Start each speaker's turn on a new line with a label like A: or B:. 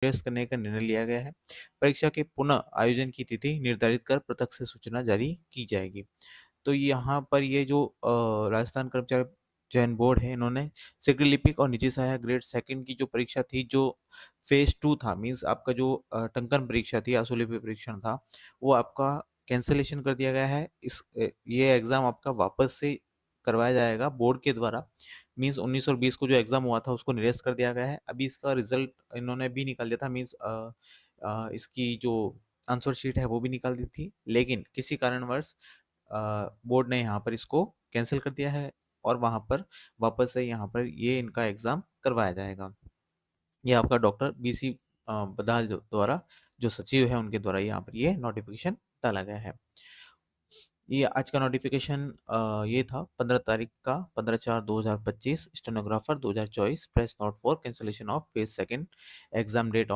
A: निरस्त करने का निर्णय लिया गया है। परीक्षा के पुनः आयोजन की तिथि निर्धारित कर पृथक से सूचना जारी की जाएगी। तो यहाँ पर ये जो राजस्थान कर्मचारी चयन बोर्ड है, इन्होंने शीघ्र लिपिक और निजी सहायक ग्रेड सेकंड की जो परीक्षा थी, जो फेज 2 था, मीन्स आपका जो टंकन परीक्षा थी, आशुलिपि परीक्षण था, वो आपका कैंसलेशन कर दिया गया है। ये एग्ज़ाम आपका वापस से करवाया जाएगा बोर्ड के द्वारा। मीन्स 19 और 20 को जो एग्ज़ाम हुआ था उसको निरस्त कर दिया गया है। अभी इसका रिजल्ट इन्होंने भी निकाल दिया था, मीन्स इसकी जो आंसर शीट है वो भी निकाल दी थी, लेकिन किसी कारणवश बोर्ड ने यहाँ पर इसको कैंसिल कर दिया है और वहाँ पर वापस से यहाँ पर ये इनका एग्ज़ाम करवाया जाएगा। ये आपका डॉक्टर बीसी बदाल द्वारा, जो सचिव है, उनके द्वारा यहाँ पर ये नोटिफिकेशन डाला गया है। ये आज का नोटिफिकेशन ये था 15 तारीख का, 15/4/2025, stenographer 2024, press note for cancellation of phase second exam date